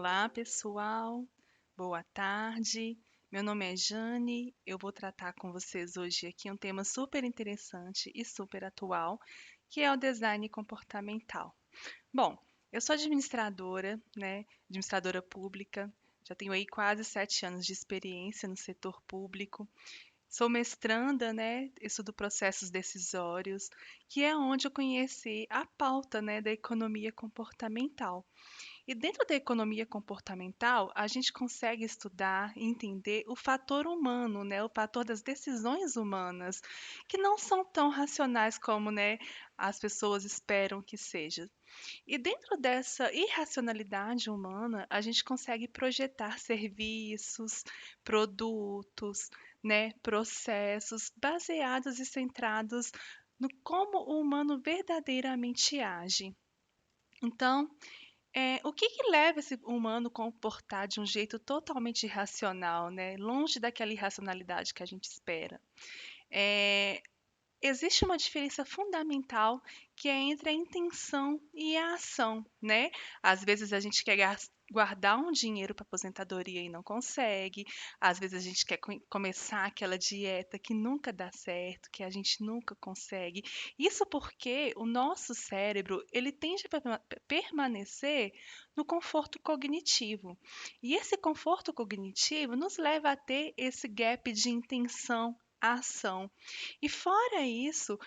Olá, pessoal. Boa tarde. Meu nome é Jane. Eu vou tratar com vocês hoje aqui um tema super interessante e super atual, que é o design comportamental. Bom, eu sou administradora, né? Administradora pública. Já tenho aí quase 7 anos de experiência no setor público. Sou mestranda, né? Estudo processos decisórios, que é onde eu conheci a pauta, né, da economia comportamental. E dentro da economia comportamental, a gente consegue estudar e entender o fator humano, né, o fator das decisões humanas, que não são tão racionais como, né, as pessoas esperam que seja. E dentro dessa irracionalidade humana, a gente consegue projetar serviços, produtos, né, processos baseados e centrados no como o humano verdadeiramente age. Então, o que que leva esse humano a comportar de um jeito totalmente irracional, né, longe daquela irracionalidade que a gente espera? Eh, Existe uma diferença fundamental que é entre a intenção e a ação, né? Às vezes a gente quer guardar um dinheiro para aposentadoria e não consegue. Às vezes a gente quer começar aquela dieta que nunca dá certo, que a gente nunca consegue. Isso porque o nosso cérebro, ele tende a permanecer no conforto cognitivo. E esse conforto cognitivo nos leva a ter esse gap de intenção, ação. E fora isso,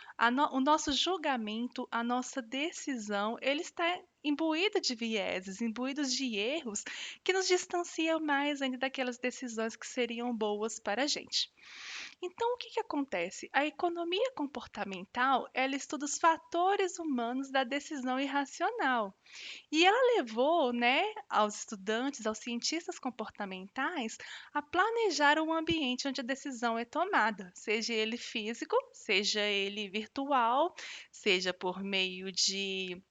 o nosso julgamento, a nossa decisão, ele está imbuído de vieses, imbuídos de erros que nos distanciam mais ainda daquelas decisões que seriam boas para a gente. Então, o que que acontece? A economia comportamental, ela estuda os fatores humanos da decisão irracional. E ela levou, né, aos estudantes, aos cientistas comportamentais, a planejar um ambiente onde a decisão é tomada, seja ele físico, seja ele virtual, seja por meio de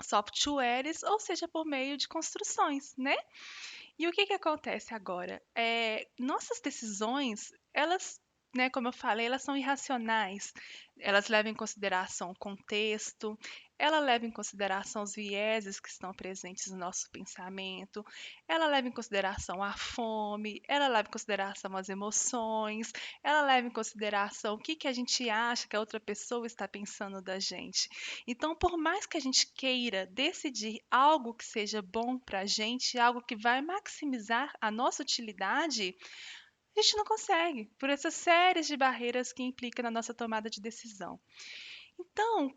softwares ou seja por meio de construções, né? E o que que acontece agora? Nossas decisões, elas, né, como eu falei, elas são irracionais. Elas levam em consideração o contexto, ela leva em consideração os vieses que estão presentes no nosso pensamento, ela leva em consideração a fome, ela leva em consideração as emoções, ela leva em consideração o que que a gente acha que a outra pessoa está pensando da gente. Então, por mais que a gente queira decidir algo que seja bom para a gente, algo que vai maximizar a nossa utilidade, a gente não consegue, por essas séries de barreiras que implica na nossa tomada de decisão. Então,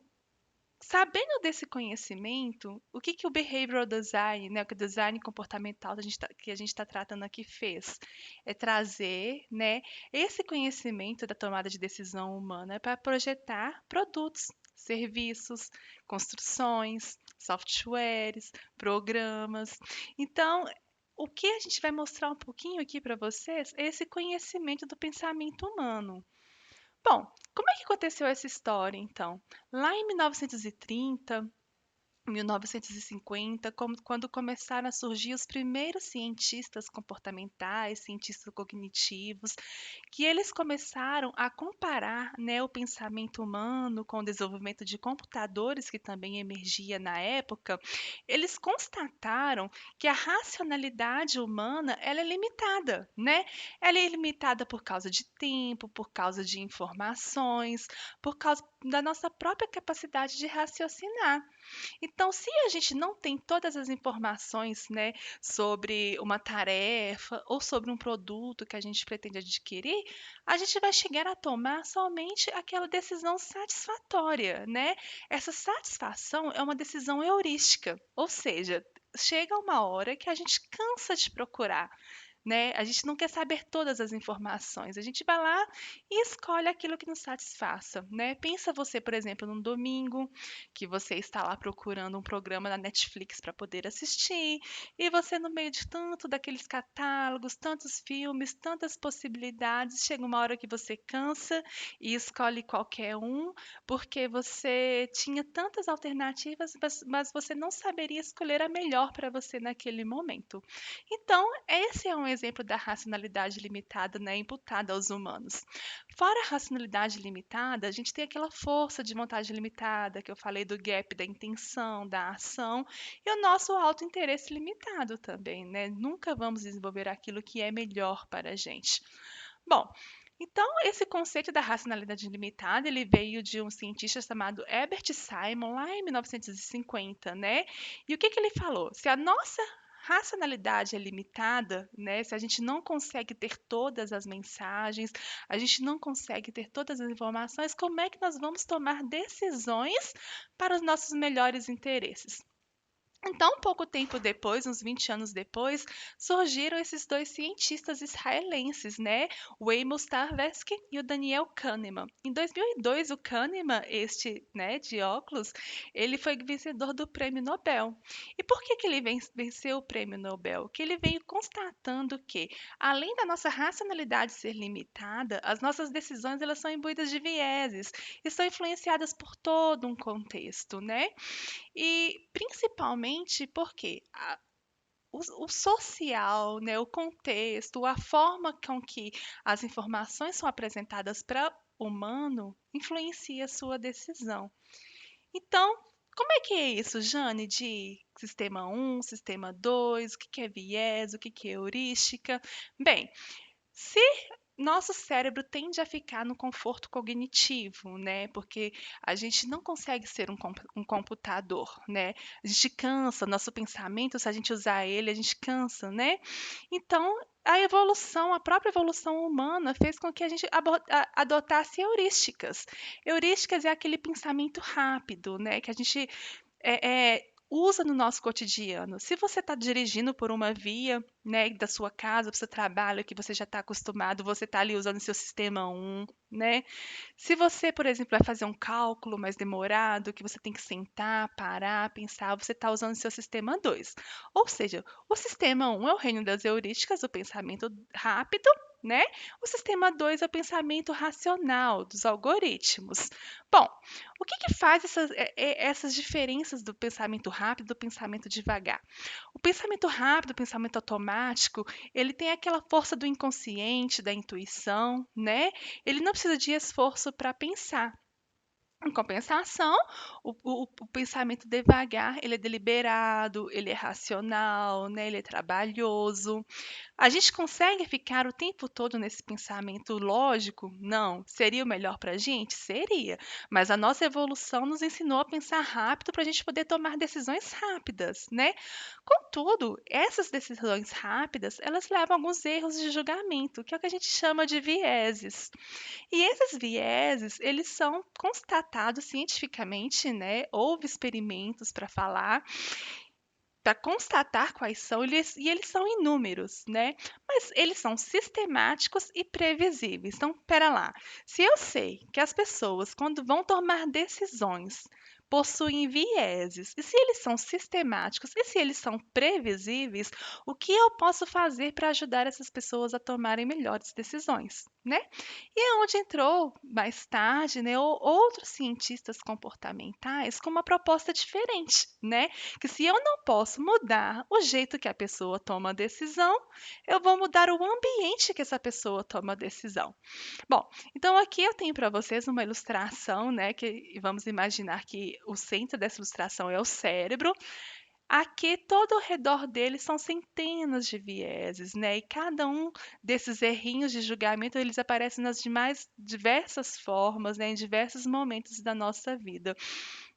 sabendo desse conhecimento, o que que o behavioral design, né, que o design comportamental que a gente está tratando aqui fez? É trazer, né, esse conhecimento da tomada de decisão humana para projetar produtos, serviços, construções, softwares, programas. Então, o que a gente vai mostrar um pouquinho aqui para vocês é esse conhecimento do pensamento humano. Bom, como é que aconteceu essa história, então? Lá em 1930, 1950, quando começaram a surgir os primeiros cientistas comportamentais, cientistas cognitivos, que eles começaram a comparar, né, o pensamento humano com o desenvolvimento de computadores que também emergia na época, eles constataram que a racionalidade humana ela é limitada, né? Ela é limitada por causa de tempo, por causa de informações, por causa da nossa própria capacidade de raciocinar. Então, se a gente não tem todas as informações, né, sobre uma tarefa ou sobre um produto que a gente pretende adquirir, a gente vai chegar a tomar somente aquela decisão satisfatória, né? Essa satisfação é uma decisão heurística, ou seja, chega uma hora que a gente cansa de procurar, né? A gente não quer saber todas as informações. A gente vai lá e escolhe aquilo que nos satisfaça, né? Pensa você, por exemplo, num domingo, que você está lá procurando um programa na Netflix para poder assistir, e você no meio de tanto daqueles catálogos, tantos filmes, tantas possibilidades, chega uma hora que você cansa e escolhe qualquer um, porque você tinha tantas alternativas, mas você não saberia escolher a melhor para você naquele momento. Então, esse é um exemplo da racionalidade limitada, né, imputada aos humanos. Fora a racionalidade limitada, a gente tem aquela força de vontade limitada, que eu falei do gap da intenção, da ação, e o nosso autointeresse limitado também, né? Nunca vamos desenvolver aquilo que é melhor para a gente. Bom, então esse conceito da racionalidade limitada, ele veio de um cientista chamado Herbert Simon, lá em 1950, né? E o que que ele falou? Se a nossa racionalidade é limitada, né? Se a gente não consegue ter todas as mensagens, a gente não consegue ter todas as informações, como é que nós vamos tomar decisões para os nossos melhores interesses? Então, pouco tempo depois, uns 20 anos depois, surgiram esses dois cientistas israelenses, né? O Amos Tversky e o Daniel Kahneman. Em 2002, o Kahneman, este, né, de óculos, ele foi vencedor do Prêmio Nobel. E por que que ele venceu o Prêmio Nobel? Que ele veio constatando que, além da nossa racionalidade ser limitada, as nossas decisões elas são imbuídas de vieses e são influenciadas por todo um contexto, né? E principalmente porque o social, né, o contexto, a forma com que as informações são apresentadas para o humano influencia a sua decisão. Então, como é que é isso, Jane, de sistema um, sistema 2, o que que é viés, o que que é heurística? Bem, se nosso cérebro tende a ficar no conforto cognitivo, né? Porque a gente não consegue ser um computador, né? A gente cansa, nosso pensamento, se a gente usar ele, a gente cansa, né? Então, a evolução, a própria evolução humana fez com que a gente adotasse heurísticas. Heurísticas é aquele pensamento rápido, né? Que a gente usa no nosso cotidiano. Se você está dirigindo por uma via, né, da sua casa para o seu trabalho, que você já está acostumado, você está ali usando seu sistema um, né? Se você, por exemplo, vai fazer um cálculo mais demorado, que você tem que sentar, parar, pensar, você está usando seu sistema 2. Ou seja, o sistema um é o reino das heurísticas, o pensamento rápido, né? O sistema 2 é o pensamento racional, dos algoritmos. Bom, o que que faz essas diferenças do pensamento rápido e do pensamento devagar? O pensamento rápido, o pensamento automático, ele tem aquela força do inconsciente, da intuição, né? Ele não precisa de esforço para pensar. Em compensação, o pensamento devagar, ele é deliberado, ele é racional, né? Ele é trabalhoso. A gente consegue ficar o tempo todo nesse pensamento lógico? Não. Seria o melhor para a gente? Seria. Mas a nossa evolução nos ensinou a pensar rápido para a gente poder tomar decisões rápidas, né? Contudo, essas decisões rápidas, elas levam a alguns erros de julgamento, que é o que a gente chama de vieses. E esses vieses, eles são constatados cientificamente, né? Houve experimentos para constatar quais são, e eles são inúmeros, né? Mas eles são sistemáticos e previsíveis. Então, espera lá. Se eu sei que as pessoas, quando vão tomar decisões, possuem vieses, e se eles são sistemáticos, e se eles são previsíveis, o que eu posso fazer para ajudar essas pessoas a tomarem melhores decisões, né? E é onde entrou mais tarde, né, outros cientistas comportamentais com uma proposta diferente, né? Que se eu não posso mudar o jeito que a pessoa toma a decisão, eu vou mudar o ambiente que essa pessoa toma a decisão. Bom, então aqui eu tenho para vocês uma ilustração, né? Que vamos imaginar que o centro dessa ilustração é o cérebro. Aqui, todo ao redor dele são centenas de vieses, né? E cada um desses errinhos de julgamento, eles aparecem nas mais diversas formas, né? Em diversos momentos da nossa vida.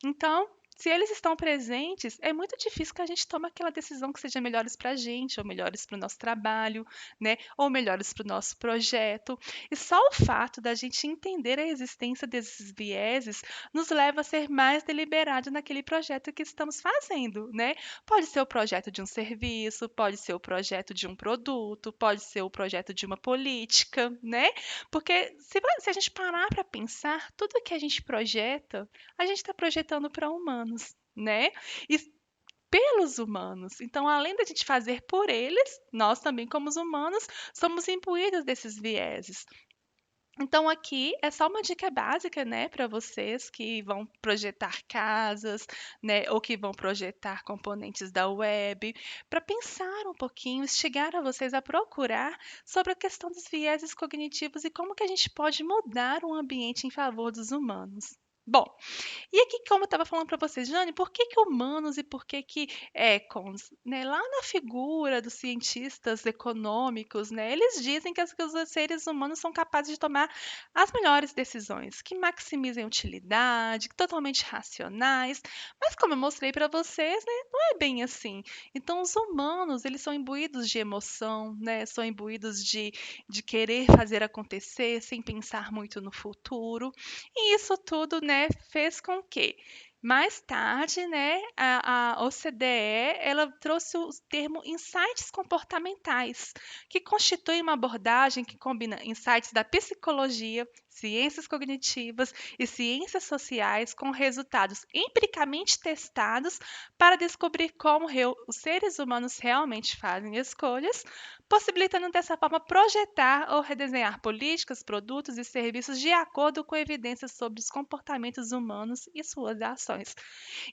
Então, se eles estão presentes, é muito difícil que a gente tome aquela decisão que seja melhores para a gente, ou melhores para o nosso trabalho, né? Ou melhores para o nosso projeto. E só o fato da gente entender a existência desses vieses nos leva a ser mais deliberado naquele projeto que estamos fazendo, né? Pode ser o projeto de um serviço, pode ser o projeto de um produto, pode ser o projeto de uma política, né? Porque se a gente parar para pensar, tudo que a gente projeta, a gente está projetando para humanos, né? E pelos humanos. Então, além da gente fazer por eles, nós também, como os humanos, somos imbuídos desses vieses. Então aqui é só uma dica básica, né, para vocês que vão projetar casas, né, ou que vão projetar componentes da web, para pensar um pouquinho, instigar a vocês a procurar sobre a questão dos vieses cognitivos e como que a gente pode mudar o ambiente em favor dos humanos. Bom, e aqui, como eu estava falando para vocês, Jane, por que que humanos e por que que econs? Né? Lá na figura dos cientistas econômicos, né, eles dizem que os seres humanos são capazes de tomar as melhores decisões, que maximizem utilidade, que totalmente racionais. Mas como eu mostrei para vocês, né, não é bem assim. Então, os humanos, eles são imbuídos de emoção, né, são imbuídos de querer fazer acontecer sem pensar muito no futuro. E isso tudo, né, fez com que mais tarde, né, a OCDE ela trouxe o termo insights comportamentais, que constitui uma abordagem que combina insights da psicologia, ciências cognitivas e ciências sociais com resultados empiricamente testados para descobrir como os seres humanos realmente fazem escolhas, possibilitando dessa forma projetar ou redesenhar políticas, produtos e serviços de acordo com evidências sobre os comportamentos humanos e suas ações.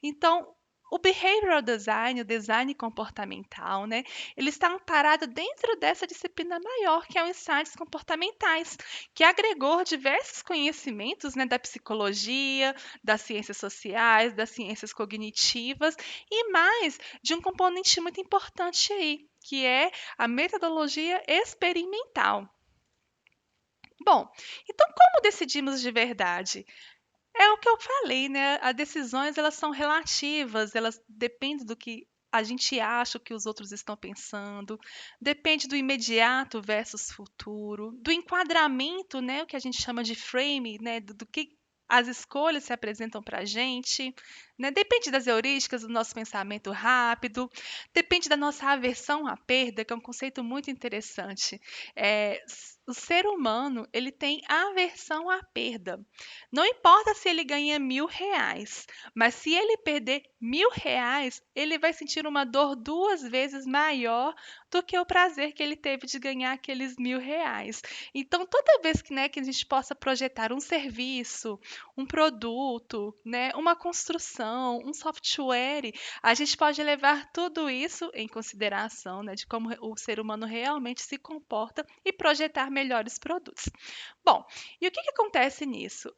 Então, o behavioral design, o design comportamental, né, ele está amparado dentro dessa disciplina maior, que é o insights comportamentais, que agregou diversos conhecimentos, né, da psicologia, das ciências sociais, das ciências cognitivas e mais de um componente muito importante aí, que é a metodologia experimental. Bom, então como decidimos de verdade? É o que eu falei, né? As decisões elas são relativas, elas dependem do que a gente acha, o que os outros estão pensando, depende do imediato versus futuro, do enquadramento, né? O que a gente chama de frame, né? Do que as escolhas se apresentam para a gente, né? Depende das heurísticas, do nosso pensamento rápido, depende da nossa aversão à perda, que é um conceito muito interessante. O ser humano ele tem aversão à perda. Não importa se ele ganha R$ 1.000, mas se ele perder R$ 1.000, ele vai sentir uma dor 2 vezes maior do que o prazer que ele teve de ganhar aqueles R$ 1.000. Então, toda vez que, né, que a gente possa projetar um serviço, um produto, né, uma construção, um software, a gente pode levar tudo isso em consideração, né, de como o ser humano realmente se comporta e projetar melhores produtos. Bom, e o que que acontece nisso?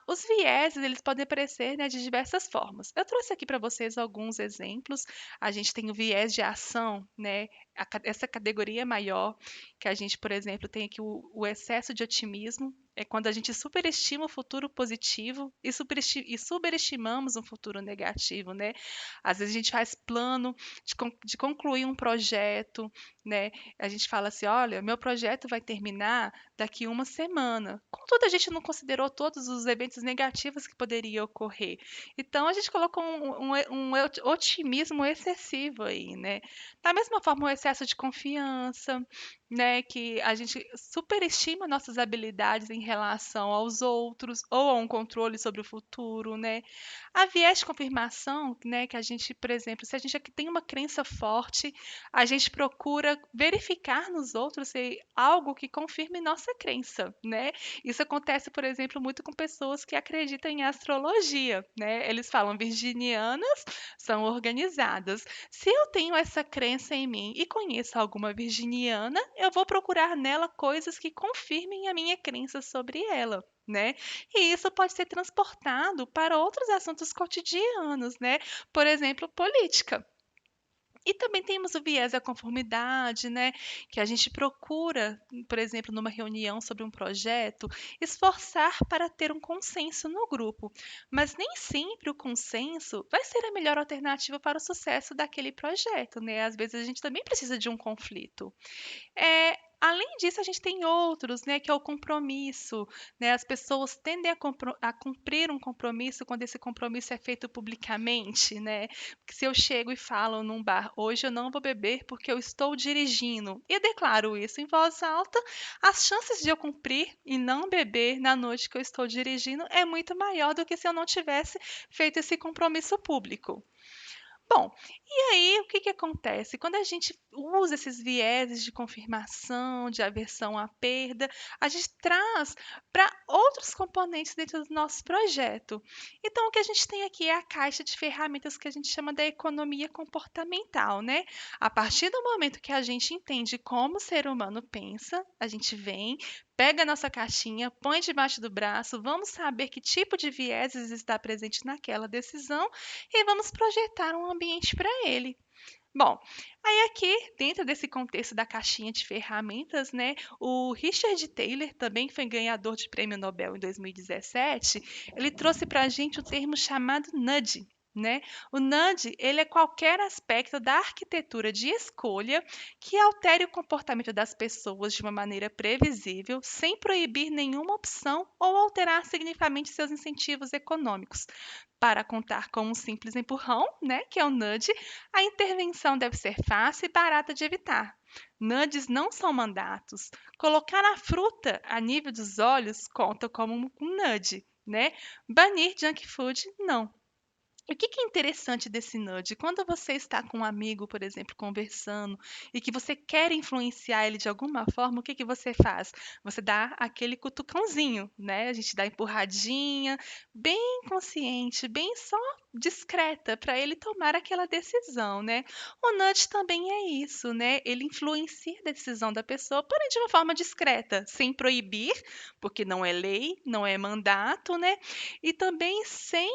Os vieses, eles podem aparecer, né, de diversas formas. Eu trouxe aqui para vocês alguns exemplos. A gente tem o viés de ação, né? Essa categoria maior, que a gente, por exemplo, tem aqui o excesso de otimismo. É quando a gente superestima o futuro positivo e superestimamos um futuro negativo, né? Às vezes a gente faz plano de concluir um projeto, né? A gente fala assim, olha, meu projeto vai terminar daqui uma semana. Contudo, a gente não considerou todos os eventos negativos que poderiam ocorrer. Então, a gente colocou um otimismo excessivo aí, né? Da mesma forma, o excesso de confiança, né? Que a gente superestima nossas habilidades em relação aos outros ou a um controle sobre o futuro, né? A viés de confirmação, né? Que a gente, por exemplo, se a gente aqui tem uma crença forte, a gente procura verificar nos outros se algo que confirme nossa crença, né? Isso acontece, por exemplo, muito com pessoas que acreditam em astrologia, né? Eles falam virginianas são organizadas. Se eu tenho essa crença em mim e conheço alguma virginiana, eu vou procurar nela coisas que confirmem a minha crença sobre ela. Né? E isso pode ser transportado para outros assuntos cotidianos, né? Por exemplo, política. E também temos o viés da conformidade, né? Que a gente procura, por exemplo, numa reunião sobre um projeto, esforçar para ter um consenso no grupo. Mas nem sempre o consenso vai ser a melhor alternativa para o sucesso daquele projeto, né? Às vezes a gente também precisa de um conflito. Além disso, a gente tem outros, né, que é o compromisso, né? As pessoas tendem a cumprir um compromisso quando esse compromisso é feito publicamente, né? Porque se eu chego e falo num bar, hoje eu não vou beber porque eu estou dirigindo, e declaro isso em voz alta, as chances de eu cumprir e não beber na noite que eu estou dirigindo é muito maior do que se eu não tivesse feito esse compromisso público. Bom, E aí, o que que acontece? Quando a gente usa esses vieses de confirmação, de aversão à perda, a gente traz para outros componentes dentro do nosso projeto. Então, o que a gente tem aqui é a caixa de ferramentas que a gente chama da economia comportamental, né? A partir do momento que a gente entende como o ser humano pensa, a gente vem, pega a nossa caixinha, põe debaixo do braço, vamos saber que tipo de vieses está presente naquela decisão e vamos projetar um ambiente para ele. Bom, aí aqui, dentro desse contexto da caixinha de ferramentas, né, o Richard Taylor, também foi ganhador de prêmio Nobel em 2017, ele trouxe para a gente o termo chamado nudge. Né? O nudge, ele é qualquer aspecto da arquitetura de escolha que altere o comportamento das pessoas de uma maneira previsível, sem proibir nenhuma opção ou alterar significativamente seus incentivos econômicos. Para contar com um simples empurrão, né, que é o nudge, a intervenção deve ser fácil e barata de evitar. Nudges não são mandatos. Colocar a fruta a nível dos olhos conta como um nudge, né? Banir junk food, não. O que que é interessante desse nudge? Quando você está com um amigo, por exemplo, conversando e que você quer influenciar ele de alguma forma, o que que você faz? Você dá aquele cutucãozinho, né? A gente dá empurradinha, bem consciente, bem só discreta, para ele tomar aquela decisão, né? O nudge também é isso, né? Ele influencia a decisão da pessoa, porém de uma forma discreta, sem proibir, porque não é lei, não é mandato, né? E também sem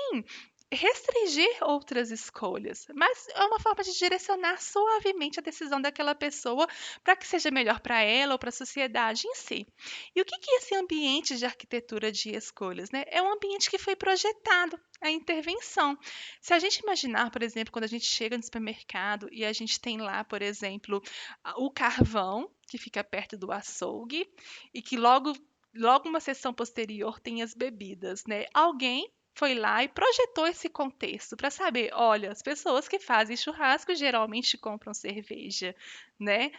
restringir outras escolhas, mas é uma forma de direcionar suavemente a decisão daquela pessoa para que seja melhor para ela ou para a sociedade em si. E o que que é esse ambiente de arquitetura de escolhas, né? É um ambiente que foi projetado a intervenção. Se a gente imaginar, por exemplo, quando a gente chega no supermercado e a gente tem lá, por exemplo, o carvão que fica perto do açougue e que logo uma seção posterior tem as bebidas, né? Alguém foi lá e projetou esse contexto para saber, olha, as pessoas que fazem churrasco geralmente compram cerveja, né?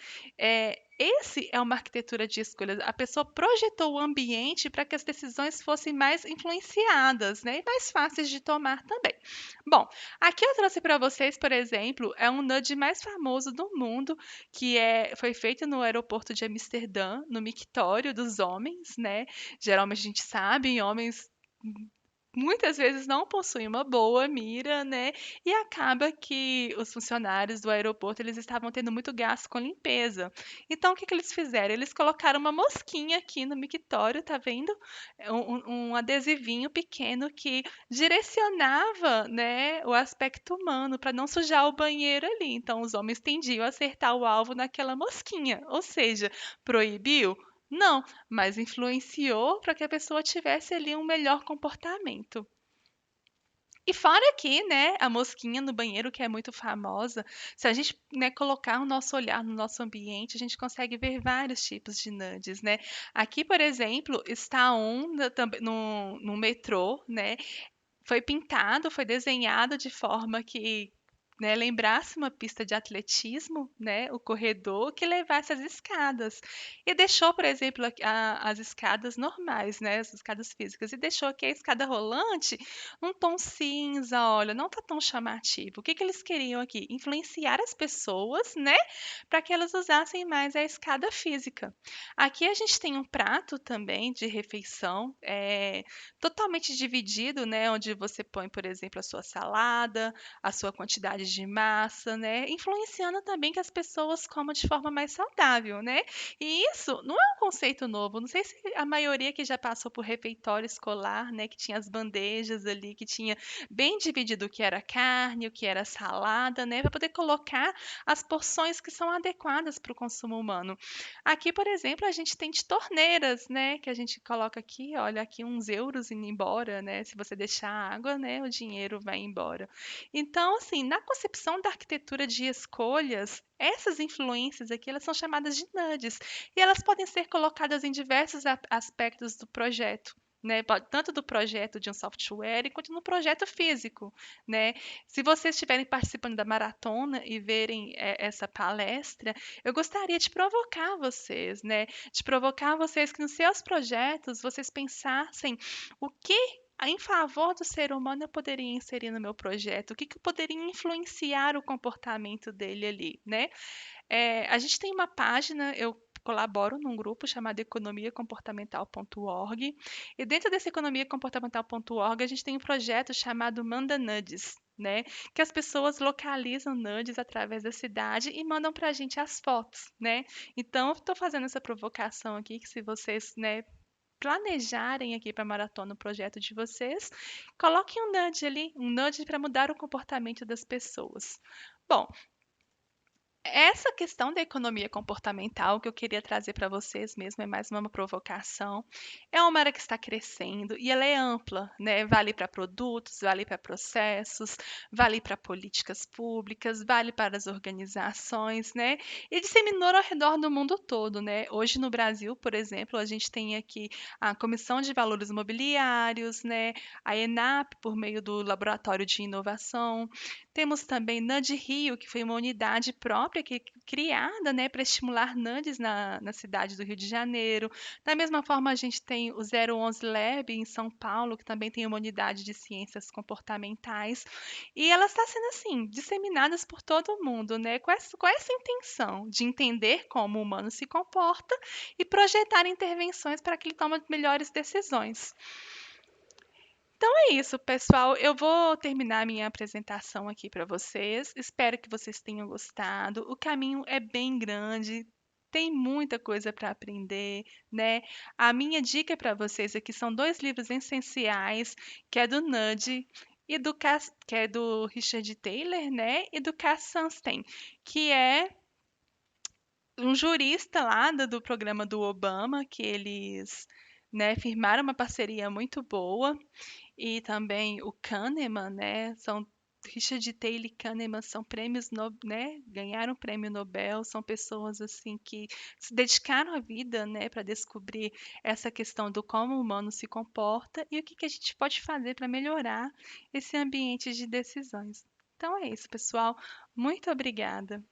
Esse é uma arquitetura de escolhas. A pessoa projetou o ambiente para que as decisões fossem mais influenciadas, né? E mais fáceis de tomar também. Bom, aqui eu trouxe para vocês, por exemplo, é um nudge mais famoso do mundo, foi feito no aeroporto de Amsterdã, no mictório dos homens, né? Geralmente a gente sabe, homens muitas vezes não possuem uma boa mira, né? E acaba que os funcionários do aeroporto eles estavam tendo muito gasto com limpeza. Então, o que que eles fizeram? Eles colocaram uma mosquinha aqui no mictório, tá vendo? Um adesivinho pequeno que direcionava, né, o aspecto humano para não sujar o banheiro ali. Então, os homens tendiam a acertar o alvo naquela mosquinha. Ou seja, proibiu? Não, mas influenciou para que a pessoa tivesse ali um melhor comportamento. E fora que, né, a mosquinha no banheiro, que é muito famosa, se a gente, né, colocar o nosso olhar no nosso ambiente, a gente consegue ver vários tipos de nudges, né? Aqui, por exemplo, está no metrô, né? Foi pintado, foi desenhado de forma que, né, lembrasse uma pista de atletismo, né, o corredor que levasse as escadas. E deixou, por exemplo, as escadas normais, né, as escadas físicas, e deixou aqui a escada rolante num tom cinza, olha, não tá tão chamativo. O que que eles queriam aqui? Influenciar as pessoas, né, para que elas usassem mais a escada física. Aqui a gente tem um prato também de refeição, totalmente dividido, né, onde você põe, por exemplo, a sua salada, a sua quantidade de massa, né, influenciando também que as pessoas comam de forma mais saudável, né? E isso não é um conceito novo. Não sei se a maioria que já passou por refeitório escolar, né, que tinha as bandejas ali, que tinha bem dividido o que era carne, o que era salada, né, para poder colocar as porções que são adequadas para o consumo humano. Aqui, por exemplo, a gente tem de torneiras, né, que a gente coloca aqui, olha, aqui uns euros indo embora, né? Se você deixar a água, né, o dinheiro vai embora. Então, assim, na concepção da arquitetura de escolhas, essas influências aqui, elas são chamadas de nudges, e elas podem ser colocadas em diversos aspectos do projeto. Né, tanto do projeto de um software quanto no projeto físico, né? Se vocês estiverem participando da maratona e verem essa palestra, eu gostaria de provocar vocês, né? De provocar vocês que nos seus projetos vocês pensassem o que em favor do ser humano eu poderia inserir no meu projeto? O que que eu poderia influenciar o comportamento dele ali, né? A gente tem uma página, eu colaboro num grupo chamado economiacomportamental.org, e dentro desse economiacomportamental.org a gente tem um projeto chamado Manda Nudes, né? Que as pessoas localizam nudes através da cidade e mandam para a gente as fotos, né? Então, eu estou fazendo essa provocação aqui, que se vocês, né, planejarem aqui para a maratona o projeto de vocês, coloquem um nudge ali, um nudge para mudar o comportamento das pessoas. Bom, essa questão da economia comportamental que eu queria trazer para vocês mesmo é mais uma provocação. É uma área que está crescendo e ela é ampla, né? Vale para produtos, vale para processos, vale para políticas públicas, vale para as organizações, né? E disseminou ao redor do mundo todo, né? Hoje no Brasil, por exemplo, a gente tem aqui a Comissão de Valores Imobiliários, né? A ENAP, por meio do Laboratório de Inovação. Temos também NAD Rio, que foi uma unidade própria criada, né, para estimular NADs na cidade do Rio de Janeiro. Da mesma forma, a gente tem o 011 Lab em São Paulo, que também tem uma unidade de ciências comportamentais. E elas estão sendo, assim, disseminadas por todo o mundo, né, com essa intenção de entender como o humano se comporta e projetar intervenções para que ele tome melhores decisões. Então é isso, pessoal. Eu vou terminar minha apresentação aqui para vocês. Espero que vocês tenham gostado. O caminho é bem grande, tem muita coisa para aprender, né? A minha dica para vocês aqui são dois livros essenciais, que é do Nudge e que é do Richard Taylor, né? E do Cass Sunstein, que é um jurista lá do programa do Obama, que eles, né, firmaram uma parceria muito boa e também o Kahneman, né? São Richard Taylor e Kahneman são prêmios, né? Ganharam o prêmio Nobel, são pessoas assim que se dedicaram a vida, né, para descobrir essa questão do como o humano se comporta e o que que a gente pode fazer para melhorar esse ambiente de decisões. Então é isso, pessoal. Muito obrigada.